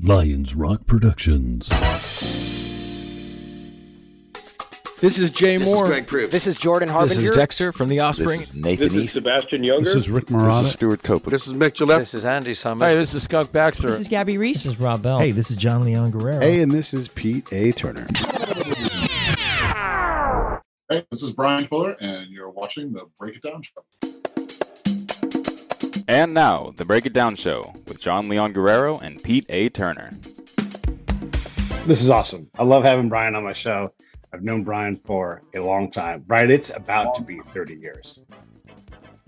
Lions Rock Productions. This is Jay This Moore. is Greg Proops. This is Jordan Harbinger. This is Dexter from The Offspring. This is Nathan This is East. Sebastian Younger. This is Rick This Marotta. is Stuart Copeland. This is Mick Gillette. This is Andy Summers. Hey, this is Skunk Baxter. This is Gabby Reese. This is Rob Bell. Hey, this is John Leon Guerrero. Hey, and this is Pete A. Turner. Hey, this is Bryan Fuller, and you're watching the Break It Down Show. And now, the Break It Down Show with John Leon Guerrero and Pete A. Turner. This is awesome. I love having Bryan on my show. I've known Bryan for a long time. Bryan, it's about to be 30 years.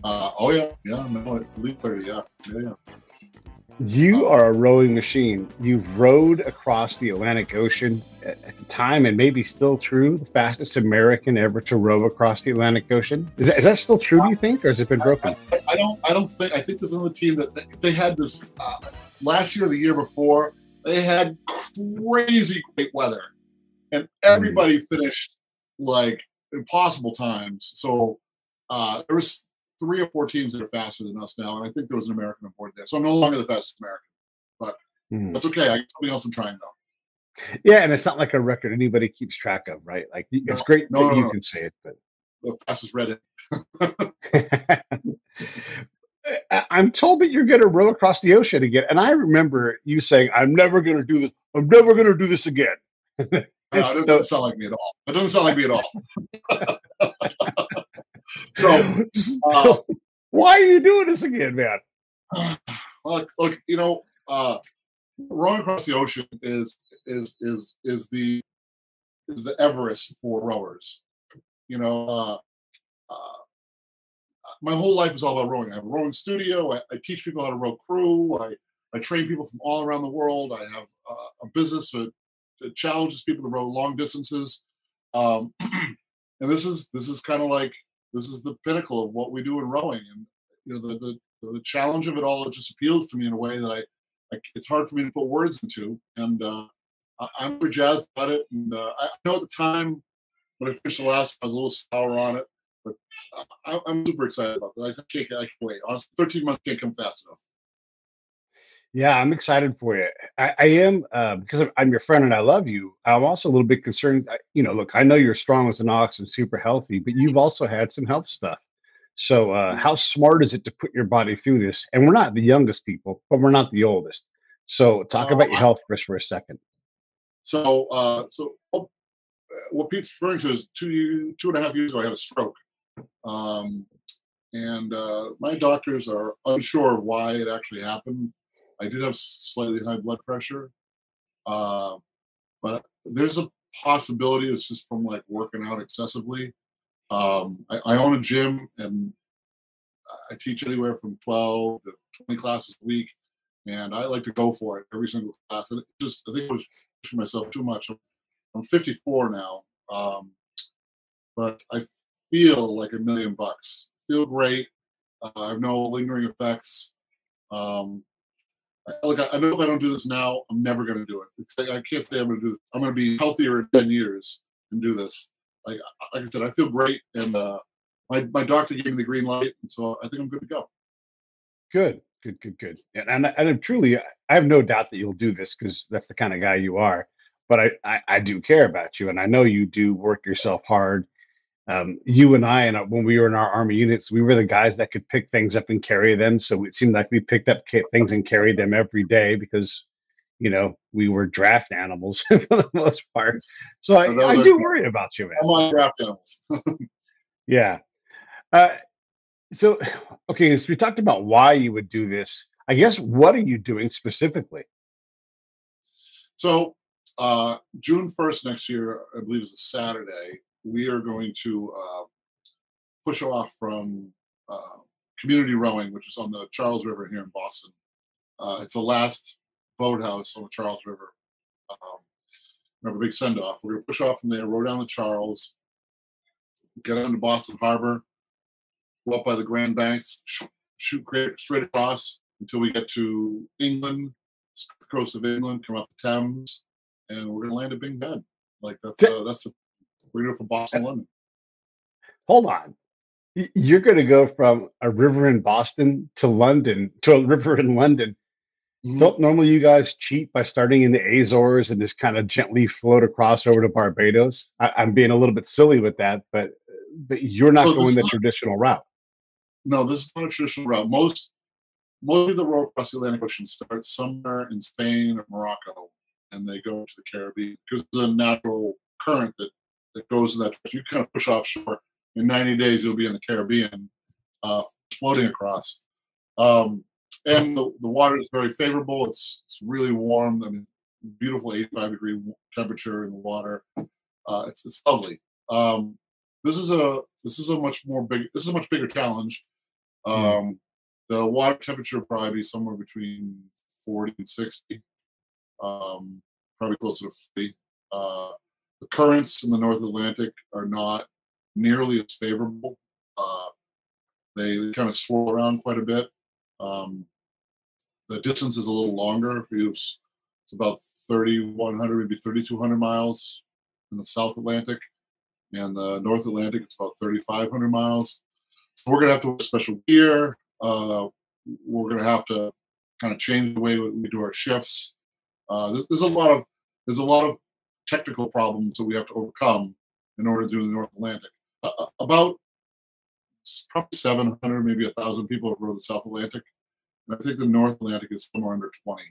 Oh, yeah. Yeah, no, it's at least 30, yeah. Yeah. You are a rowing machine. You've rowed across the Atlantic Ocean at the time, and maybe still true, the fastest American ever to row across the Atlantic Ocean. Is that still true, do you think, or has it been broken? I don't think, I think there's another team that they had this, last year or the year before, they had crazy great weather, and everybody finished like impossible times. So there was 3 or 4 teams that are faster than us now, and I think there was an American on board there. So I'm no longer the fastest American, but that's okay. I got something else I'm trying though. Yeah, and it's not like a record anybody keeps track of, right? Like it's great that you can say it, but the fastest Reddit. I'm told that you're going to row across the ocean again, and I remember you saying, "I'm never going to do this. I'm never going to do this again." No, it doesn't sound like me at all. It doesn't sound like me at all. So, why are you doing this again, man? Look, you know, rowing across the ocean is the Everest for rowers. You know, my whole life is all about rowing. I have a rowing studio. I teach people how to row crew. I train people from all around the world. I have a business that challenges people to row long distances. And this is kind of like, this is the pinnacle of what we do in rowing. And you know, the challenge of it all, it just appeals to me in a way that I it's hard for me to put words into. And I'm pretty jazzed about it. And I know at the time when I finished the last, I was a little sour on it, but I'm super excited about that. I can't wait. Honestly, 13 months can't come fast enough. Yeah, I'm excited for you. I am because I'm your friend and I love you. I'm also a little bit concerned. You know, look, I know you're strong as an ox and super healthy, but you've also had some health stuff. So how smart is it to put your body through this? And we're not the youngest people, but we're not the oldest. So talk about your health for a second. So what Pete's referring to is 2.5 years ago, I had a stroke. And my doctors are unsure of why it actually happened. I did have slightly high blood pressure, but there's a possibility it's just from like working out excessively. I own a gym and I teach anywhere from 12 to 20 classes a week, and I like to go for it every single class. And I think I was pushing myself too much. I'm 54 now, but I feel like $1,000,000. Feel great. I have no lingering effects. Look, I know if I don't do this now, I'm never going to do it. I can't say I'm going to do this. I'm going to be healthier in 10 years and do this. Like I said, I feel great, and my doctor gave me the green light, and so I think I'm good to go. Good. And truly, I have no doubt that you'll do this because that's the kind of guy you are. But I do care about you, and I know you do work yourself hard. You and I, and when we were in our Army units, we were the guys that could pick things up and carry them. So it seemed like we picked up things and carried them every day because, you know, we were draft animals for the most part. So I do worry about you, man. I'm on draft animals. Yeah. So we talked about why you would do this. I guess, what are you doing specifically? So June 1st next year, I believe is a Saturday, we are going to push off from community rowing, which is on the Charles River here in Boston. It's the last boathouse on the Charles River. We have a big send-off. We're going to push off from there, row down the Charles, get onto Boston Harbor, go up by the Grand Banks, shoot straight across until we get to England, the coast of England, come up the Thames, and we're going to land at Big Ben. Like we're going to go from Boston to London. Hold on. You're going to go from a river in Boston to London, to a river in London. Mhm. Don't normally you guys cheat by starting in the Azores and just kind of gently float across over to Barbados? I'm being a little bit silly with that, but you're not So this going is the not, traditional route. no, this is not a traditional route. Most of the road across the Atlantic Ocean starts somewhere in Spain or Morocco, and they go to the Caribbean because there's a natural current that goes in that direction. You kind of push offshore. In 90 days, you'll be in the Caribbean, uh, floating across. Um, and the water is very favorable. It's really warm. I mean, beautiful 85-degree temperature in the water. It's lovely. Um, this is a much bigger challenge. Mm. Um, the water temperature will probably be somewhere between 40 and 60, probably closer to 40. Uh, the currents in the North Atlantic are not nearly as favorable. Uh, they kind of swirl around quite a bit. Um, the distance is a little longer. It's about 3,100, maybe 3,200 miles in the South Atlantic, and the North Atlantic it's about 3,500 miles. So we're gonna have to wear special gear. We're gonna have to kind of change the way we do our shifts. There's a lot of technical problems that we have to overcome in order to do the North Atlantic. About probably 700, maybe 1,000 people have rowed the South Atlantic, and I think the North Atlantic is somewhere under 20.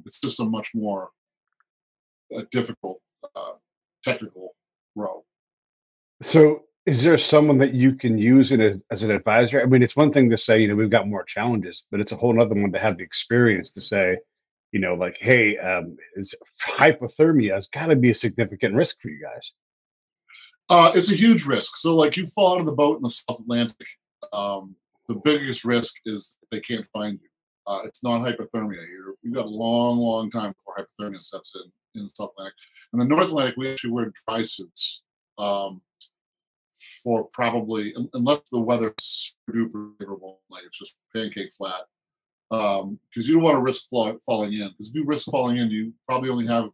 It's just a much more difficult uh, technical row. So, is there someone that you can use as an advisor? I mean, it's one thing to say, we've got more challenges, but it's a whole other one to have the experience to say, like, hey, is hypothermia has got to be a significant risk for you guys. It's a huge risk. So, like, you fall out of the boat in the South Atlantic, the biggest risk is they can't find you. It's not hypothermia. You've got a long, long time before hypothermia steps in the South Atlantic. In the North Atlantic, we actually wear dry suits um, for probably, unless the weather's super duper favorable, like it's just pancake flat, because you don't want to risk falling in. Because if you risk falling in, you probably only have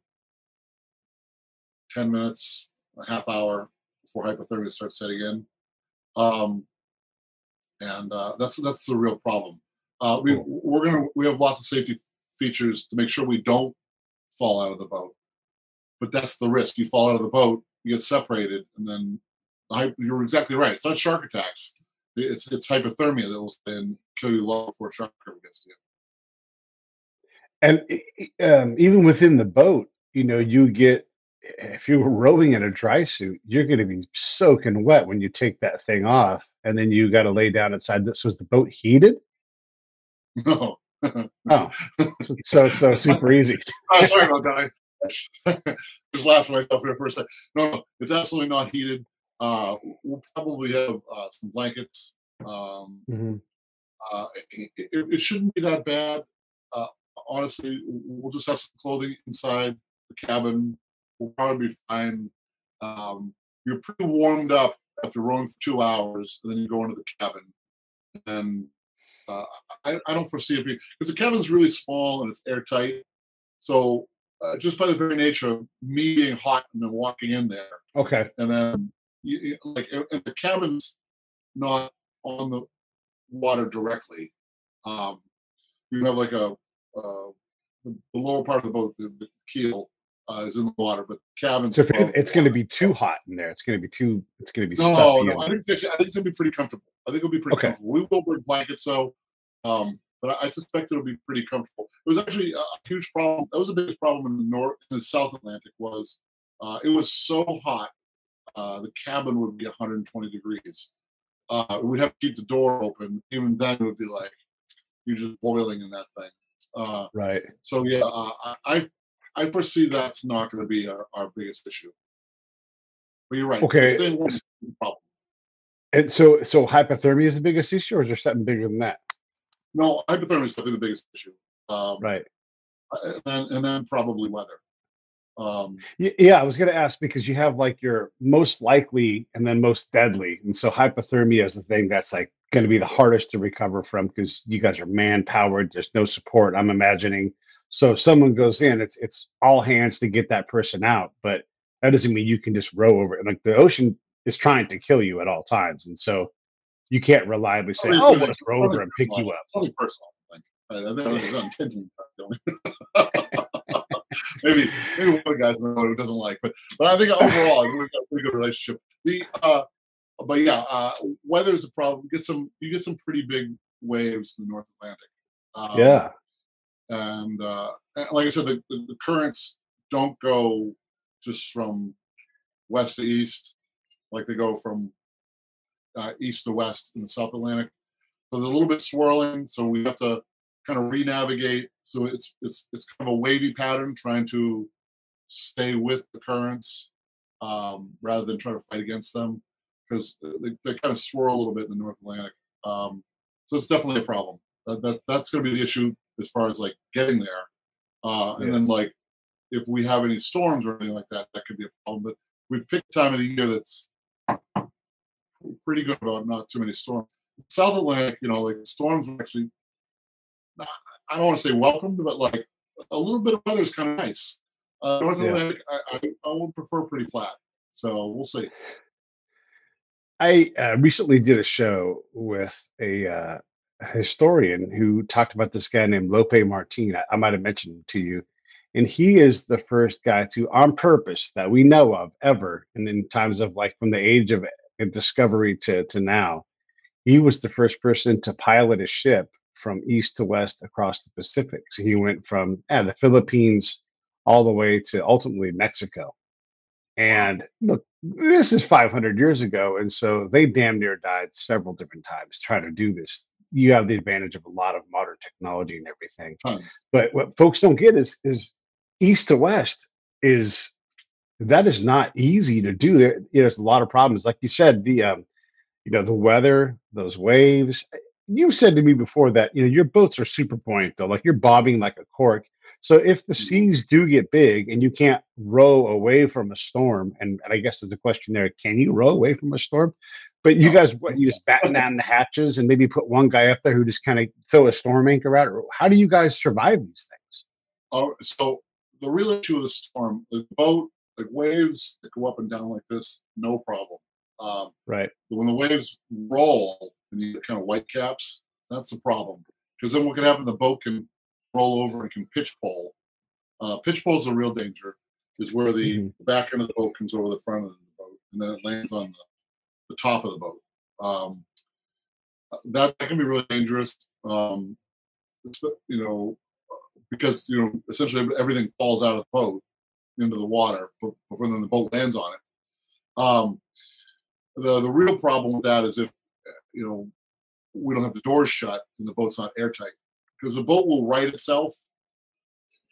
10 minutes, a half hour before hypothermia starts setting in. Um, and that's the real problem. Cool. We have lots of safety features to make sure we don't fall out of the boat, but that's the risk. You fall out of the boat, you get separated, and then you're exactly right. It's not shark attacks. It's hypothermia that will then kill you long before a shark ever gets to you. And even within the boat, you get if you were rowing in a dry suit, you're going to be soaking wet when you take that thing off, and then you got to lay down inside. So is the boat heated? No. Oh, so super easy. Oh, sorry about that. I just laughed at myself here for a second. No, it's absolutely not heated. We'll probably have some blankets. Mhm. It shouldn't be that bad. Uh, Honestly, we'll just have some clothing inside the cabin. We'll probably be fine. You're pretty warmed up after rowing for 2 hours, and then you go into the cabin. And uh, I don't foresee it being because the cabin's really small and it's airtight. So just by the very nature of me being hot and then walking in there, Okay. and then and the cabin's not on the water directly. Um, you have like the lower part of the boat, the keel is in the water, but the cabin's So if above the it's going to water. be too hot in there, it's going to be No, stuffy no, in I there. think it's gonna be pretty comfortable. I think it'll be pretty Okay. comfortable. We will bring blankets though, but I suspect it'll be pretty comfortable. It was actually a huge problem. That was the biggest problem in the South Atlantic was it was so hot. The cabin would be 120 degrees. We'd have to keep the door open. Even then, it would be like you're just boiling in that thing. Uh, Right. so yeah, I foresee that's not going to be our biggest issue. But you're right. Okay. Staying warm is a problem. And so hypothermia is the biggest issue, or is there something bigger than that? No, hypothermia is definitely the biggest issue. Right. And then probably weather. Yeah, I was going to ask because you have like your most likely and then most deadly, and so hypothermia is the thing that's like going to be the hardest to recover from because you guys are man powered. There's no support. I'm imagining. So if someone goes in, it's all hands to get that person out, but that doesn't mean you can just row over it. Like the ocean is trying to kill you at all times, and so you can't reliably say, "Oh, we'll just row over and pick you up." Something personal. I think. I think it was unintentional. maybe one of the guys know who doesn't like, but I think overall we've got a pretty good relationship. But yeah, weather's a problem. You get some pretty big waves in the North Atlantic. Yeah. And like I said, the currents don't go just from west to east, like they go from east to west in the South Atlantic. So they're a little bit swirling. So we have to kind of re-navigate. So it's kind of a wavy pattern, trying to stay with the currents rather than try to fight against them, because they kind of swirl a little bit in the North Atlantic. So it's definitely a problem. That's going to be the issue as far as like getting there. And then like if we have any storms or anything like that, that could be a problem. But we picked a time of the year that's pretty good about not too many storms. South Atlantic, like storms are actually, I don't want to say welcomed, but like a little bit of weather is kind of nice. North Atlantic, I would prefer pretty flat. So we'll see. I recently did a show with a historian who talked about this guy named Lope Martin. I might have mentioned to you. And he is the first guy to, on purpose, that we know of ever, and in times of like from the age of discovery to now, he was the first person to pilot a ship from east to west across the Pacific. So he went from the Philippines all the way to ultimately Mexico. And look, this is 500 years ago. And so they damn near died several different times trying to do this. You have the advantage of a lot of modern technology and everything. But what folks don't get is east to west is not easy to do. There's a lot of problems. Like you said, the weather, those waves. You said to me before that, your boats are super buoyant though, like you're bobbing like a cork. So if the seas do get big and you can't row away from a storm, and I guess there's a question there, can you row away from a storm? But you guys, you just batten down the hatches and maybe put one guy up there who just kind of throw a storm anchor out? Or how do you guys survive these things? So the real issue with the storm, the boat, like waves that go up and down like this, no problem. Right. When the waves roll and you get kind of white caps, that's the problem. Because then what can happen, the boat can roll over and can pitch pole. Pitch pole is a real danger, is where the back end of the boat comes over the front of the boat and then it lands on the top of the boat. That can be really dangerous, because, essentially everything falls out of the boat into the water before then the boat lands on it. The real problem with that is if we don't have the doors shut and the boat's not airtight, because the boat will right itself.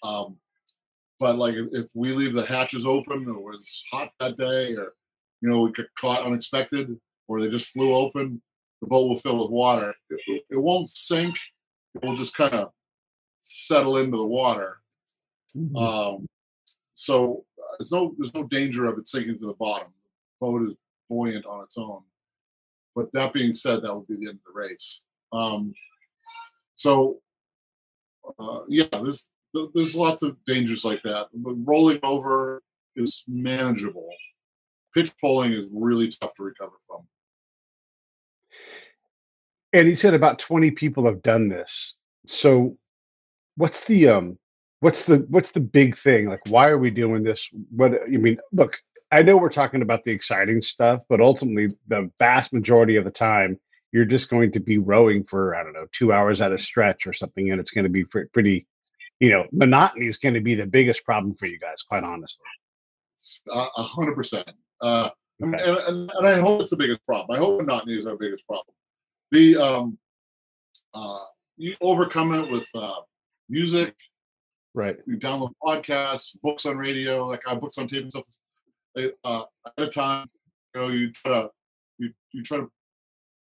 But like if we leave the hatches open, or it's hot that day, or we get caught unexpected, or they just flew open, the boat will fill with water. It won't sink. It will just kind of settle into the water. So there's no danger of it sinking to the bottom. The boat is buoyant on its own. But that being said, that would be the end of the race. There's lots of dangers like that. But rolling over is manageable. Pitch poling is really tough to recover from. And he said about 20 people have done this. So what's the big thing? Like, why are we doing this? Look, I know we're talking about the exciting stuff, but ultimately the vast majority of the time, you're just going to be rowing for, 2 hours at a stretch or something. And it's going to be pretty, monotony is going to be the biggest problem for you guys, quite honestly. 100%. And I hope it's the biggest problem. I hope monotony is our biggest problem. You overcome it with music, right? You download podcasts, books on radio, like books on tape and stuff. At a time, you try to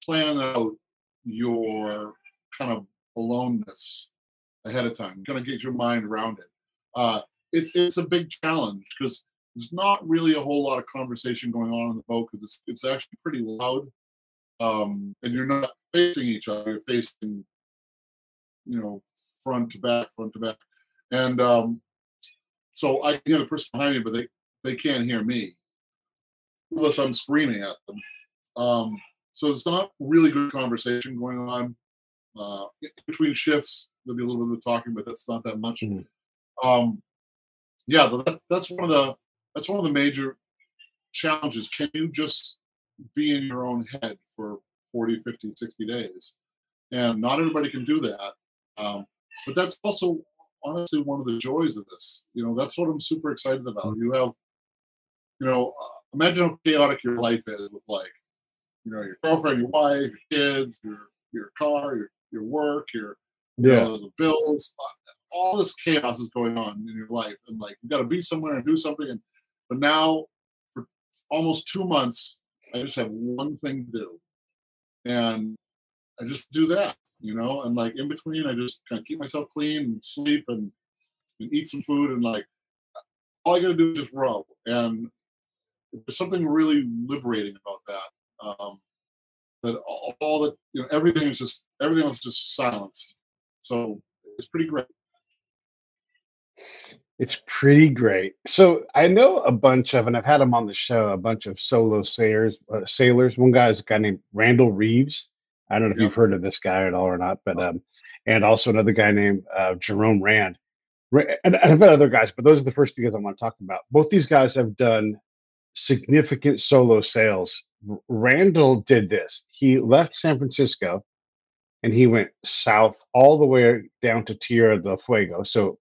plan out your kind of aloneness ahead of time. Kind of get your mind around it. It's a big challenge because there's not really a whole lot of conversation going on in the boat because it's actually pretty loud, and you're not facing each other. You're facing, front to back, and so I can hear the person behind me, but they can't hear me unless I'm screaming at them. So it's not really good conversation going on. In between shifts, there'll be a little bit of talking, but that's not that much. Mhm. Yeah, that's one of the major challenges. Can you just be in your own head for 40, 50, 60 days? And not everybody can do that. But that's also honestly one of the joys of this. That's what I'm super excited about. You have, imagine how chaotic your life is with your girlfriend, your wife, your kids, your car, your work, Yeah. the bills. All this chaos is going on in your life, and you got to be somewhere and do something. But now, for almost 2 months, I just have one thing to do, and I just do that. And in between, I just kind of keep myself clean and sleep and eat some food, and all I got to do is just row. And there's something really liberating about that. That all that everything else is just silence. So it's pretty great. It's pretty great. So I know a bunch of, and I've had them on the show, a bunch of solo sailors. One guy's a guy named Randall Reeves. I don't know if Yep. you've heard of this guy at all or not, but and also another guy named Jerome Rand. And I've had other guys, but those are the first two guys I want to talk about. Both these guys have done significant solo sails. Randall did this. He left San Francisco and he went south all the way down to Tierra del Fuego. So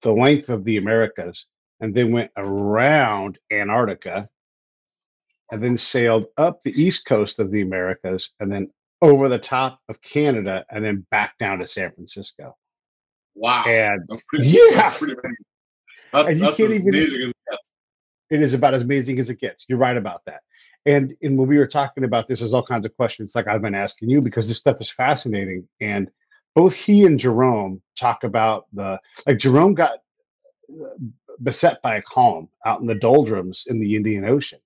the length of the Americas, and then went around Antarctica, and then sailed up the east coast of the Americas, and then over the top of Canada, and then back down to San Francisco. Wow, And that's pretty. yeah, That's pretty amazing. and you That's can't as even. amazing as it gets. It is about as amazing as it gets. You're right about that. And when we were talking about this, there's all kinds of questions like I've been asking you because this stuff is fascinating. And both he and Jerome talk about Jerome got beset by a calm out in the doldrums in the Indian Ocean.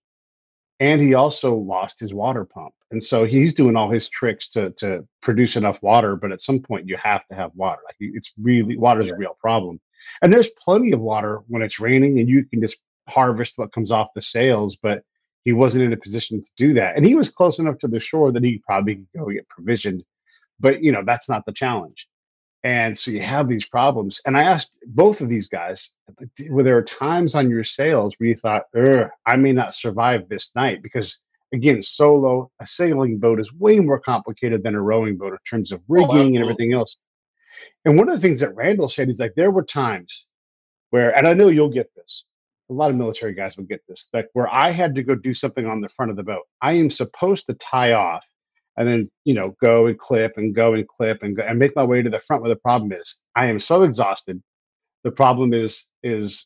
And he also lost his water pump. And so he's doing all his tricks to produce enough water. But at some point, you have to have water. It's really, water's a real problem. And there's plenty of water when it's raining and you can just harvest what comes off the sails. But he wasn't in a position to do that. And he was close enough to the shore that he probably could go get provisioned. But, that's not the challenge. And so you have these problems. And I asked both of these guys, were there times on your sails where you thought, I may not survive this night? Because again, a sailing boat is way more complicated than a rowing boat in terms of rigging and everything else. And one of the things that Randall said is there were times where, and I know you'll get this, a lot of military guys will get this, where I had to go do something on the front of the boat. I am supposed to tie off and then go and clip and go and clip and go and make my way to the front, where the problem is I am so exhausted. The problem is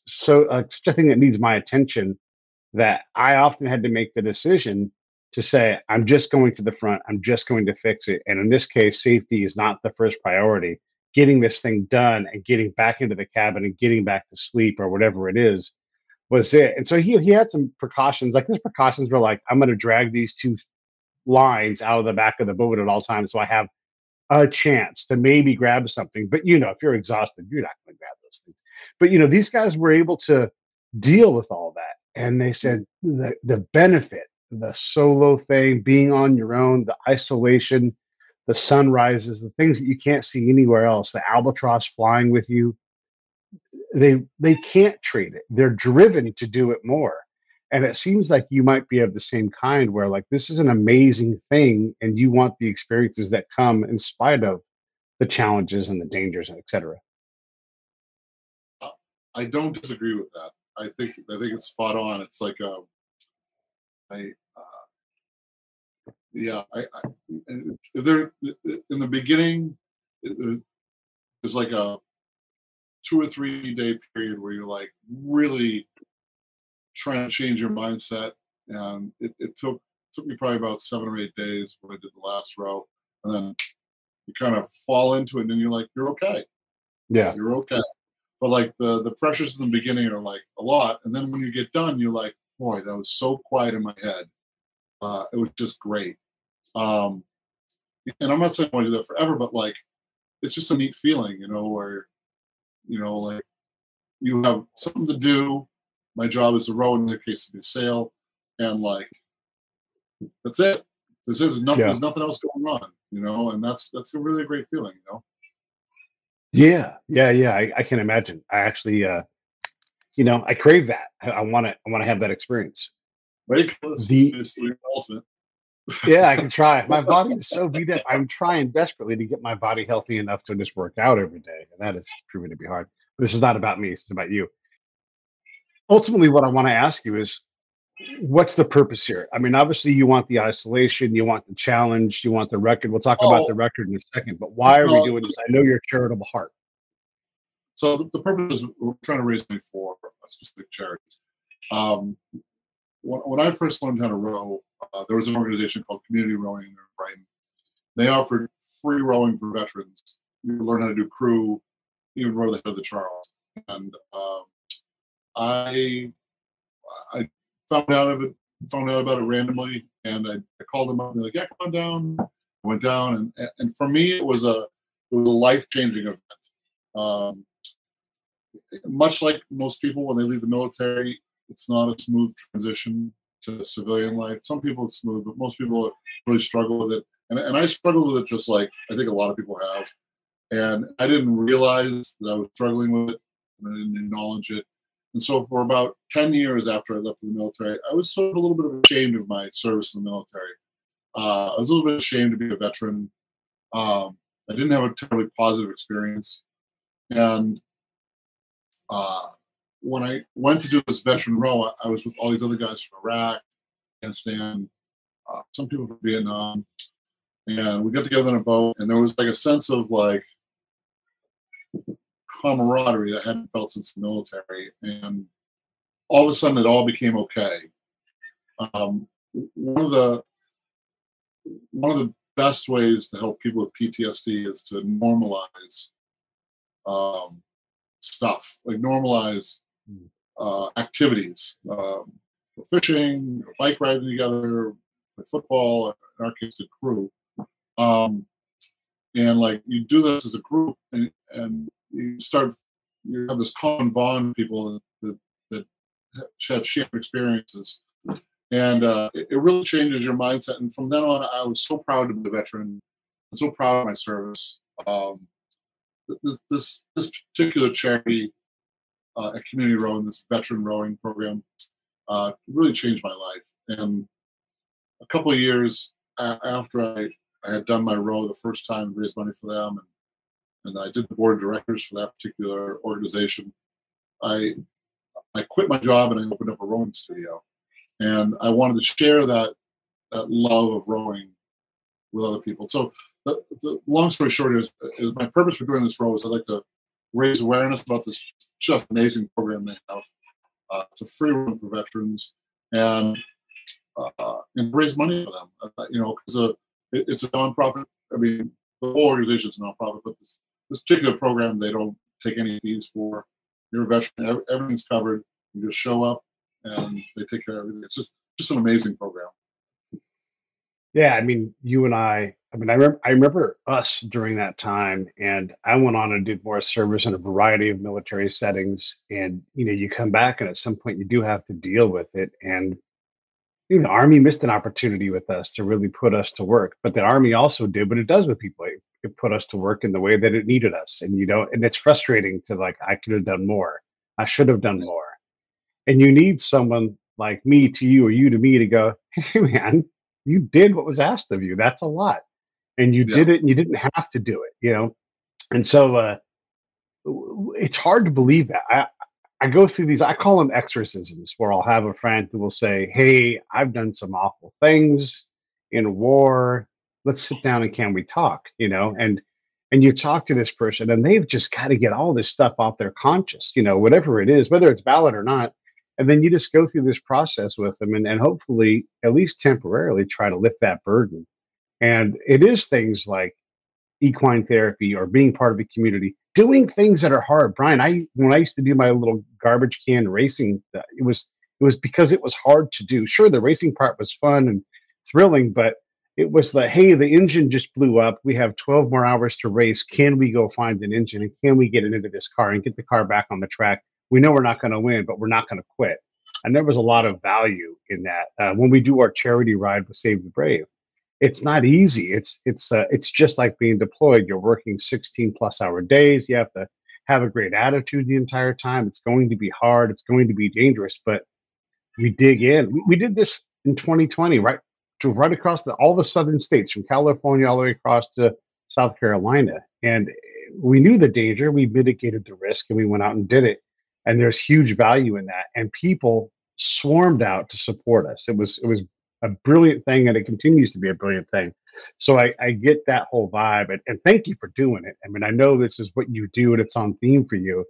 so such a thing that needs my attention that I often had to make the decision to say, I'm just going to the front, I'm just going to fix it. And in this case, safety is not the first priority. Getting this thing done and getting back into the cabin and getting back to sleep or whatever it is was it. And so he had some precautions. His precautions were I'm going to drag these two lines out of the back of the boat at all times, so I have a chance to maybe grab something. But if you're exhausted, you're not going to grab those things. But these guys were able to deal with all that, and they said the benefit, the solo thing, being on your own, the isolation, the sunrises, the things that you can't see anywhere else, the albatross flying with you, they can't trade it. They're driven to do it more. And it seems like you might be of the same kind where this is an amazing thing and you want the experiences that come in spite of the challenges and the dangers, et cetera. I don't disagree with that. I think it's spot on. It's there in the beginning, it's like a 2 or 3 day period where you're really trying to change your mindset, and it took me probably about 7 or 8 days when I did the last row, and then you kind of fall into it, and then you're okay. Yeah, you're okay. But the pressures in the beginning are a lot, and then when you get done, you're like, boy, that was so quiet in my head. It was just great. And I'm not saying I want to do that forever, but it's just a neat feeling, where you have something to do. My job is to row, in the case of the sail, and that's it. There's nothing else going on. and that's a really great feeling. Yeah. I can imagine. I actually, I crave that. I want to have that experience. Very close. The It's the ultimate. Yeah, I can try. My body is so beat up. I'm trying desperately to get my body healthy enough to just work out every day, and that is proving to be hard. But this is not about me. It's about you. Ultimately, what I want to ask you is, what's the purpose here? I mean, obviously, you want the isolation, you want the challenge, you want the record. We'll talk about the Oh, record in a second. But why are we well, doing this? I know you're a charitable heart. so the purpose is we're trying to raise money for a specific charity. Um, when I first learned how to row, there was an organization called Community Rowing in Brighton. They offered free rowing for veterans. You could learn how to do crew, even row the head of the Charles. And I I found out about it randomly, and I called them up and they're like, "Yeah, come on down." I went down, and for me, it was a life changing event. Um, Much like most people when they leave the military, it's not a smooth transition to civilian life. Some people it's smooth, but most people really struggle with it. And I struggled with it just like I think a lot of people have. And I didn't realize that I was struggling with it, and I didn't acknowledge it. And so for about 10 years after I left the military, I was sort of a little bit ashamed of my service in the military. I was a little bit ashamed to be a veteran. I didn't have a terribly positive experience. And when I went to do this veteran row, I was with all these other guys from Iraq, Afghanistan, some people from Vietnam, and we got together in a boat, and there was like a sense of like camaraderie that I hadn't felt since the military, and all of a sudden it all became okay. Um, one of the best ways to help people with PTSD is to normalize stuff, like normalize activities, fishing, bike riding together, football, in our case, the crew. And like you do this as a group, and you have this common bond with people that have shared experiences. And it really changes your mindset. And from then on, I was so proud to be a veteran. I'm so proud of my service. This particular charity at Community Rowing, this veteran rowing program, really changed my life. And a couple of years after I had done my row the first time, raised money for them, and I did the board of directors for that particular organization, I quit my job and I opened up a rowing studio. And I wanted to share that love of rowing with other people. So the long story short is my purpose for doing this row is I'd like to raise awareness about this just amazing program they have. It's a free room for veterans, and raise money for them. Because it's a nonprofit. I mean, the whole organization is a nonprofit, but this particular program they don't take any fees for. You're a veteran, everything's covered. You just show up, and they take care of everything. It's just an amazing program. Yeah, I mean, you and I mean, I remember us during that time, and I went on and did more service in a variety of military settings. And you come back, and at some point, you do have to deal with it. And the Army missed an opportunity with us to really put us to work, but the Army also did what it does with people. It put us to work in the way that it needed us, and and it's frustrating to like, I could have done more, I should have done more, and you need someone like me to you or you to me to go, hey man, you did what was asked of you. That's a lot, and you Yeah. did it, and you didn't have to do it. And so it's hard to believe that. I go through these, I call them exorcisms, where I'll have a friend who will say, hey, I've done some awful things in a war. Let's sit down and can we talk? And you talk to this person and they've just got to get all this stuff off their conscience, whatever it is, whether it's valid or not. And then you just go through this process with them and hopefully, at least temporarily, try to lift that burden. And it is things like equine therapy or being part of a community, doing things that are hard. Bryan, when I used to do my little garbage can racing, it was because it was hard to do. Sure, the racing part was fun and thrilling, but it was like, hey, the engine just blew up. We have 12 more hours to race. Can we go find an engine, and can we get it into this car and get the car back on the track? We know we're not going to win, but we're not going to quit. And there was a lot of value in that when we do our charity ride with Save the Brave. it's not easy. It's just like being deployed. You're working 16+ hour days. You have to have a great attitude the entire time. It's going to be hard. It's going to be dangerous, but we dig in. We did this in 2020, right? Right across all the southern states, from California all the way across to South Carolina. And we knew the danger. We mitigated the risk, and we went out and did it. And there's huge value in that. And people swarmed out to support us. It was a brilliant thing, and it continues to be a brilliant thing. So I get that whole vibe, and thank you for doing it. I mean, I know this is what you do, and it's on theme for you,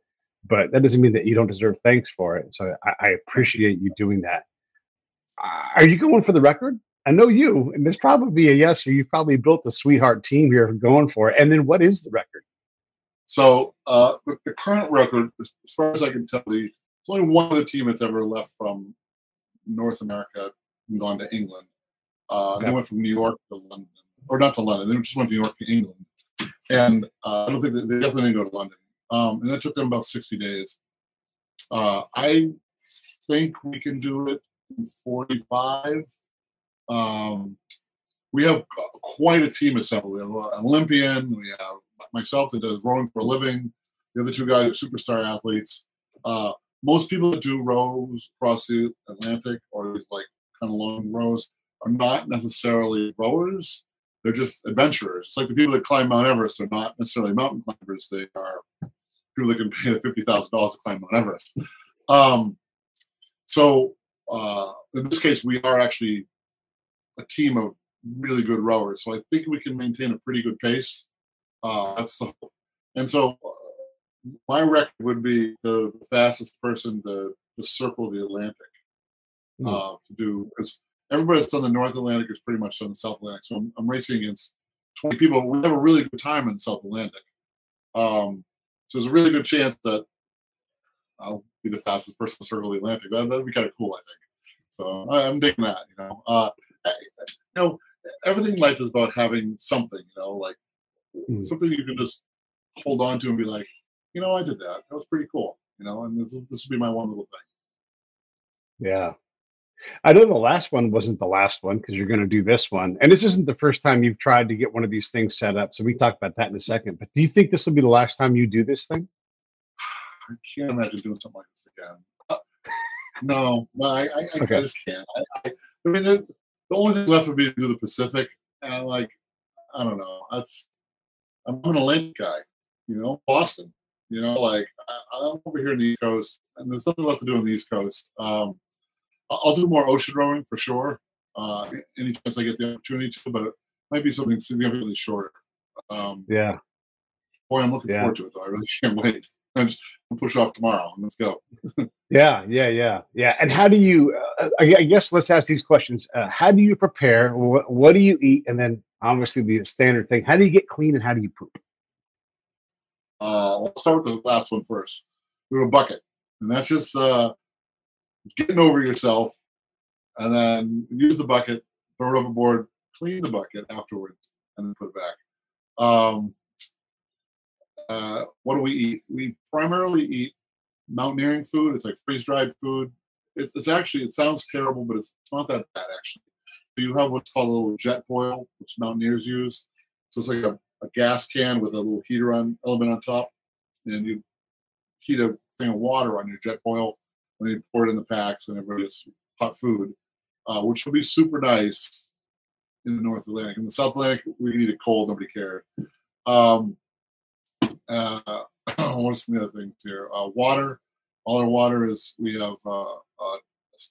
but that doesn't mean that you don't deserve thanks for it. So I appreciate you doing that. Are you going for the record? I know you, and there's probably a yes, or you've probably built a sweetheart team here going for it. And then what is the record? So the current record, as far as I can tell, it's only one of the team that's ever left from North America and gone to England. They went from New York to London, or not to London. They just went to New York to England, and I don't think they definitely didn't go to London. And that took them about 60 days. I think we can do it in 45. We have quite a team assembled. We have an Olympian. We have myself that does rowing for a living. The other two guys are superstar athletes. Most people that do rows across the Atlantic, or these like kind of long rows, are not necessarily rowers. They're just adventurers. It's like the people that climb Mount Everest are not necessarily mountain climbers. They are people that can pay the $50,000 to climb Mount Everest. So in this case, we are actually a team of really good rowers. So I think we can maintain a pretty good pace. That's the hope. And so my record would be the fastest person to circle the Atlantic to do, because everybody that's done the North Atlantic has pretty much done the South Atlantic. So I'm racing against 20 people. We have a really good time in the South Atlantic. So there's a really good chance that I'll be the fastest person to circle the Atlantic. That'd be kind of cool, I think. So I'm digging that. Everything in life is about having something. Like something you can just hold on to and be like, I did that. That was pretty cool. And this would be my one little thing. Yeah. I know the last one wasn't the last one, because you're going to do this one. And this isn't the first time you've tried to get one of these things set up. So we talk about that in a second. But do you think this will be the last time you do this thing? I can't imagine doing something like this again. No, I Okay. just can't. I mean, the only thing left would be to do the Pacific. And I don't know. I'm an Atlantic guy, Boston. I'm over here in the East Coast, and there's nothing left to do on the East Coast. I'll do more ocean rowing for sure. Any chance I get the opportunity to, but it might be something significantly shorter. Yeah. Boy, I'm looking forward to it, though. I really can't wait. I'll push off tomorrow. Let's go. Yeah. And how do you? I guess let's ask these questions. How do you prepare? What do you eat? And then obviously the standard thing: how do you get clean and how do you poop? I'll start with the last one first. We have a bucket, and that's just getting over yourself, and then use the bucket, throw it overboard, clean the bucket afterwards, and then put it back. What do we eat? We primarily eat mountaineering food. It's like freeze-dried food. It's actually, it sounds terrible, but it's not that bad, actually. So you have what's called a little jet boil, which mountaineers use. So it's like a gas can with a little heater element on top, and you heat a thing of water on your jet boil, and you pour it in the packs, and everybody gets hot food, which will be super nice in the North Atlantic. In the South Atlantic, we can eat it cold, nobody cared. What's the other things here? Water. All our water is, we have a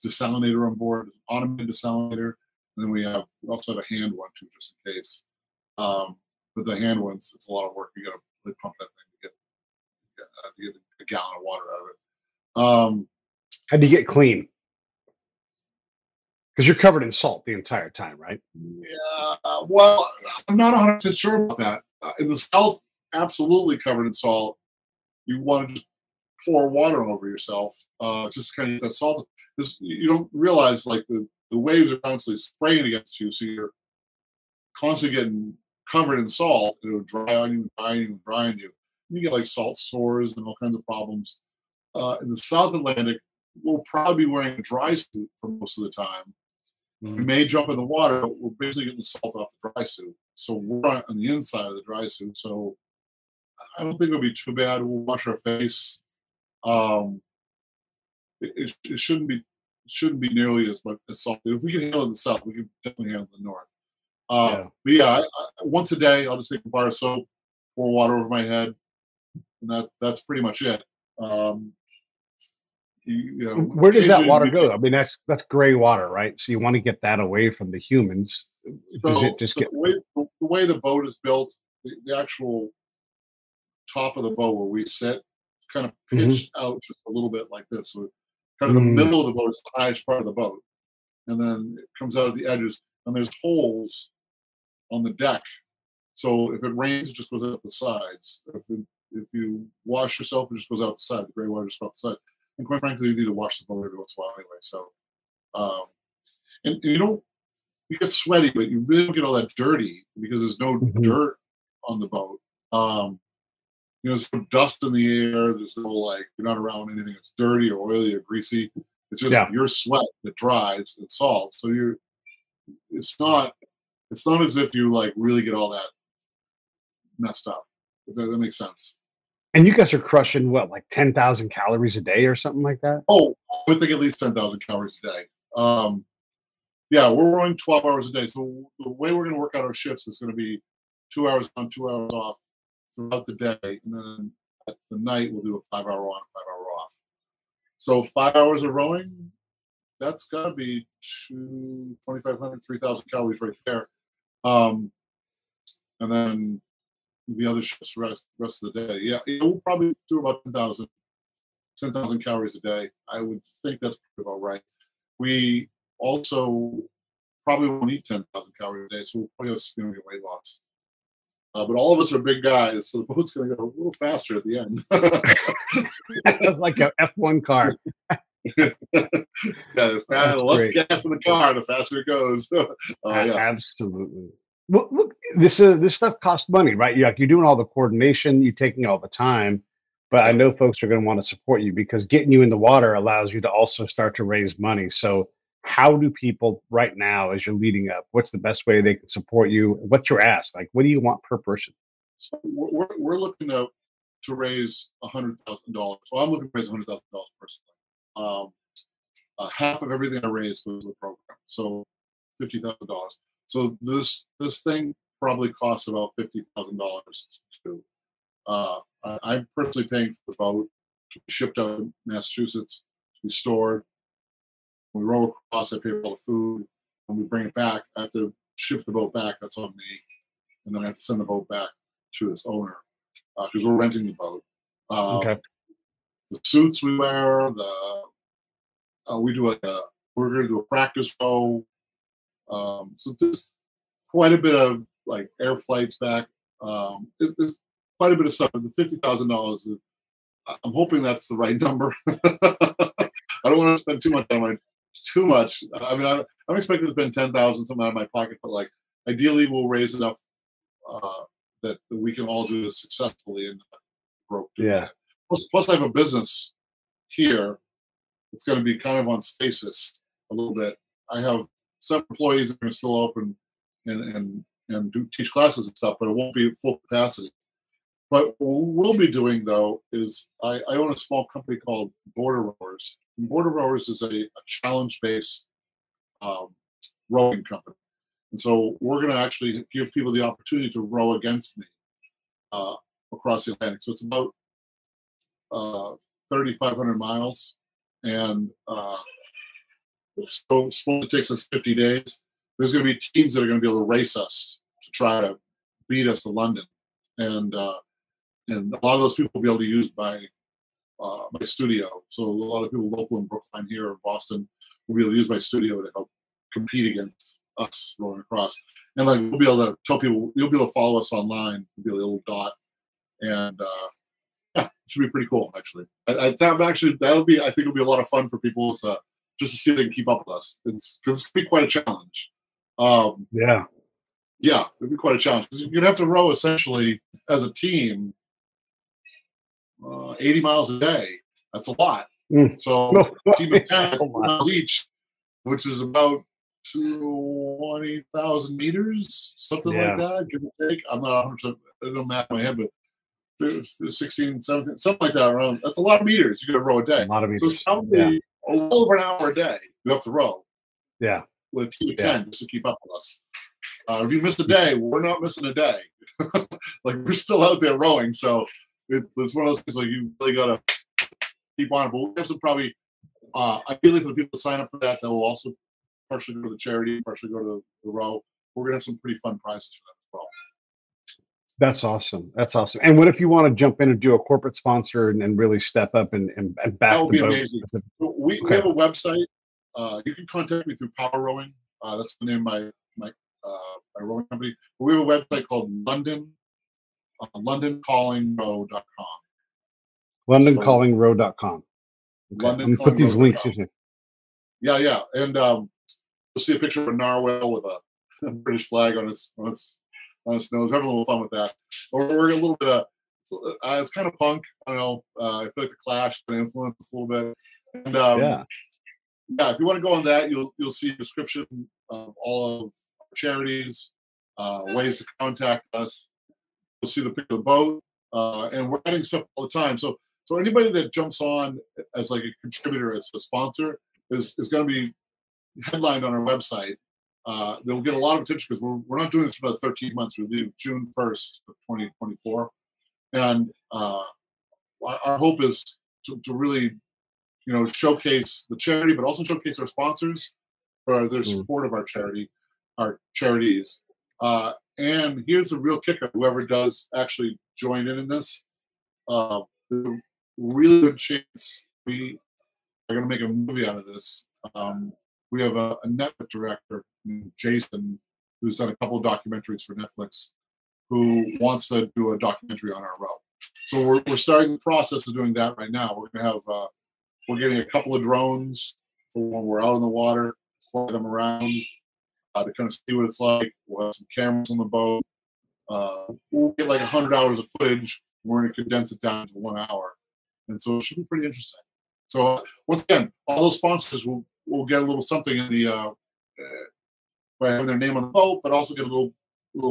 desalinator on board, an automated desalinator, and then we also have a hand one too, just in case. But the hand ones, it's a lot of work. You got to really pump that thing to get a gallon of water out of it. How do you get clean? Because you're covered in salt the entire time, right? Yeah. Well, I'm not 100% sure about that. In the South, absolutely covered in salt. You want to just pour water over yourself, just kind of get that salt. You don't realize, like, the waves are constantly spraying against you, so you're constantly getting covered in salt. It'll dry on you, and dry on you. You get like salt sores and all kinds of problems. In the South Atlantic, we'll probably be wearing a dry suit for most of the time, We may jump in the water, but we're basically getting the salt off the dry suit. So we're on the inside of the dry suit. So I don't think it'll be too bad. We'll wash our face. It shouldn't be nearly as much as salty. If we can handle it in the south, we can definitely handle it in the north. But yeah, once a day, I'll just take a bar of soap, pour water over my head, and that's pretty much it. Where does that water go? I mean, that's gray water, right? So you want to get that away from the humans. Does it just get the way the boat is built? The actual top of the boat where we sit, it's kind of pitched out just a little bit like this. So kind of the middle of the boat is the highest part of the boat, and then it comes out at the edges, and there's holes on the deck. So if it rains, it just goes out the sides. If you wash yourself, it just goes out the side. The gray water just goes out the side. And quite frankly, you need to wash the boat every once in a while anyway. So, and you get sweaty, but you really don't get all that dirty because there's no dirt on the boat. There's no dust in the air. There's no you're not around anything that's dirty or oily or greasy. It's just your sweat that dries and salt. So it's not as if you really get all that messed up. If that makes sense. And you guys are crushing what, 10,000 calories a day or something like that? Oh, I would think at least 10,000 calories a day. Yeah, we're running 12 hours a day. So the way we're going to work out our shifts is going to be 2 hours on, 2 hours off throughout the day. And then at the night, we'll do a 5 hour on, 5 hour off. So 5 hours of rowing, that's got to be 2,500, 3,000 calories right there. And then the other shifts rest of the day. Yeah, we'll probably do about 10,000 calories a day. I would think that's about right. We also probably won't eat 10,000 calories a day, so we'll probably have significant weight loss. But all of us are big guys, so the boat's going to go a little faster at the end. Like an F1 car. The less gas in the car, the faster it goes. Absolutely. Well, look, this stuff costs money, right? You're doing all the coordination, you're taking all the time, but I know folks are going to want to support you because getting you in the water allows you to also start to raise money. So how do people right now, as you're leading up, what's the best way they can support you? What's your ask? What do you want per person? So we're looking to raise $100,000. So I'm looking to raise $100,000 personally. Half of everything I raise goes to the program, so $50,000. So this thing probably costs about $50,000 to. I'm personally paying for the boat to be shipped out of Massachusetts to be stored. When we row across, I pay for all the food. When we bring it back, I have to ship the boat back. That's on me, and then I have to send the boat back to this owner because we're renting the boat. Okay. The suits we wear, we're going to do a practice row. So there's quite a bit of air flights back. It's quite a bit of stuff. The $50,000, I'm hoping that's the right number. I don't want to spend too much on it. Too much. I mean, I'm expecting to spend $10,000 something out of my pocket, but ideally we'll raise enough that we can all do this successfully and broke. Yeah. Plus, I have a business here. It's going to be kind of on stasis a little bit. I have some employees that are going to still open and teach classes and stuff, but it won't be at full capacity. But what we'll be doing, though, is I own a small company called Border Rowers. And Border Rowers is a challenge-based rowing company. And so we're going to actually give people the opportunity to row against me across the Atlantic. So it's about 3,500 miles. And so suppose it takes us 50 days. There's going to be teams that are going to be able to race us to try to beat us to London. And a lot of those people will be able to use my studio. So a lot of people local in Brookline here or Boston will be able to use my studio to help compete against us rowing across. And we'll be able to tell people, you'll be able to follow us online. It'll be a little dot. And it should be pretty cool, actually. I think it'll be a lot of fun for people just to see if they can keep up with us. Because it's going to be quite a challenge. Yeah, it'd be quite a challenge. Because you'd have to row essentially as a team 80 miles a day. That's a lot. So team of 10 miles each, which is about 20,000 meters, something Yeah. like that, give or take. I'm not 100%, I don't math in my head, but 16, 17, something like that around. That's a lot of meters you got to row a A day. lot of So meters. it's probably a little over an hour a day you have to row Yeah. with a team of Yeah. 10 just to keep up with us. If you miss a day, we're not missing a day. Like, we're still out there rowing. So it's one of those things like you really got to keep on. But we have some probably, ideally for the people that sign up for that, they'll also partially go to the charity, partially go to the row. We're going to have some pretty fun prizes for them as well. That's awesome. That's awesome. And what if you want to jump in and do a corporate sponsor and really step up and That back would the be boat? amazing. We Okay. have a website. You can contact me through Power Rowing. That's the name of my rowing company. But we have a website called LondonCallingRow.com. LondonCallingRow.com. Okay. I'm gonna put these links LondonCallingRow.com. here. Yeah. And you'll see a picture of a narwhal with a British flag on its nose. We're having a little fun with that. Or we're a little bit of it's kind of punk. I don't know. I feel like the Clash can influence us a little bit. And Yeah. yeah, if you want to go on that, you'll see a description of all of our charities, ways to contact us. You'll see the picture of the boat, and we're adding stuff all the time. So anybody that jumps on as like a contributor, as a sponsor, is going to be headlined on our website. They'll get a lot of attention because we're not doing this for about 13 months. We leave June 1st of 2024, and our hope is to really, showcase the charity, but also showcase our sponsors for their support of our charities. And here's the real kicker: whoever does actually join in this, there's a really good chance we are going to make a movie out of this. We have a Netflix director named Jason, who's done a couple of documentaries for Netflix, who wants to do a documentary on our row. So we're starting the process of doing that right now. We're going to have we're getting a couple of drones for when we're out in the water, fly them around to kind of see what it's like. We'll have some cameras on the boat. We'll get like 100 hours of footage. We're going to condense it down to 1 hour, and so it should be pretty interesting. So once again, all those sponsors will get a little something in the by having their name on the boat, but also get a little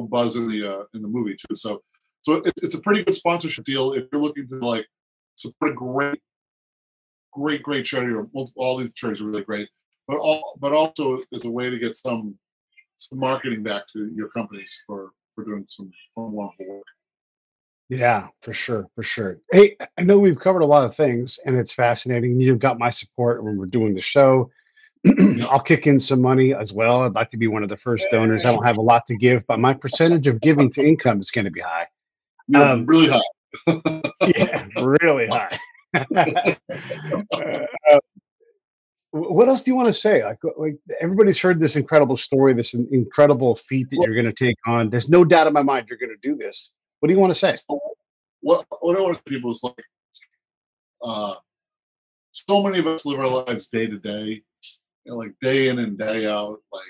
buzz in the movie too. So it's a pretty good sponsorship deal if you're looking to like support a great charity. Or all these charities are really great, but also is a way to get some marketing back to your companies for doing some fun, wonderful work. Yeah, for sure. Hey, I know we've covered a lot of things and it's fascinating. You've got my support when we're doing the show. I'll kick in some money as well. I'd like to be one of the first donors. I don't have a lot to give, but my percentage of giving to income is going to be high. Really high. Yeah, really high. What else do you want to say? Like everybody's heard this incredible story, this incredible feat that you're going to take on. There's no doubt in my mind you're going to do this. What do you want to say? What I want to people is like, so many of us live our lives day to day, like day in and day out. Like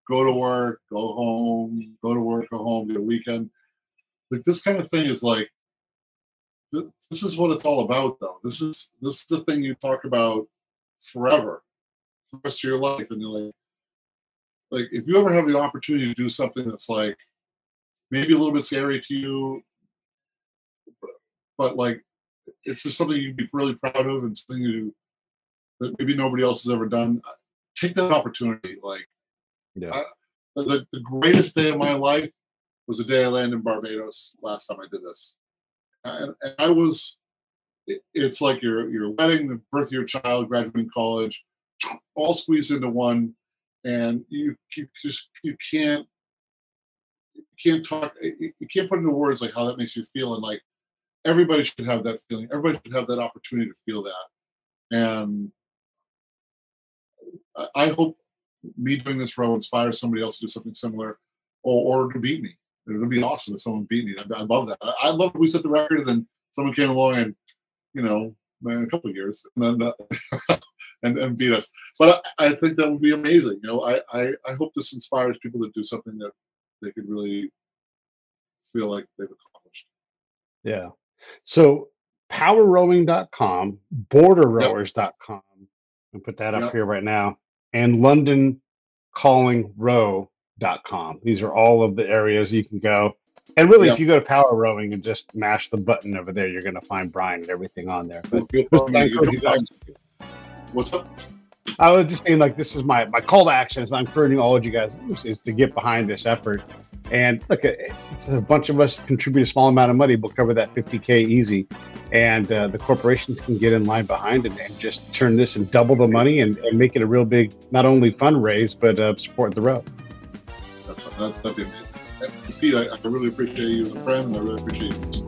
go to work, go home, go to work, go home, get a weekend. Like this kind of thing is like, this is what it's all about, though. This is the thing you talk about forever, for the rest of your life, and you're like if you ever have the opportunity to do something that's like maybe a little bit scary to you, but like it's just something you'd be really proud of and something that maybe nobody else has ever done. Take that opportunity. Like, yeah. The greatest day of my life was the day I landed in Barbados last time I did this, and I was. It's like your wedding, the birth of your child, graduating college, all squeezed into one, and you can't talk, you can't put into words like how that makes you feel, and like everybody should have that feeling. Everybody should have that opportunity to feel that, and I hope me doing this row inspires somebody else to do something similar, or to beat me. It would be awesome if someone beat me. I love that. I love if we set the record and then someone came along and in a couple of years, and then and beat us. But I think that would be amazing. I hope this inspires people to do something that they could really feel like they've accomplished. Yeah. So powerrowing.com, borderrowers.com, and put that up here right now, and callingrow.com. These are all of the areas you can go. And really, Yeah. if you go to Power Rowing and just mash the button over there, you're going to find Bryan and everything on there. But What's up? I was just saying, like, this is my call to action. Is I'm encouraging all of you guys is to get behind this effort. And look, it's a bunch of us contribute a small amount of money. We'll cover that $50K easy. And the corporations can get in line behind it and just turn this and double the money and make it a real big, not only fundraise, but support the row. That'd be amazing. And Pete, I really appreciate you as a friend. I really appreciate you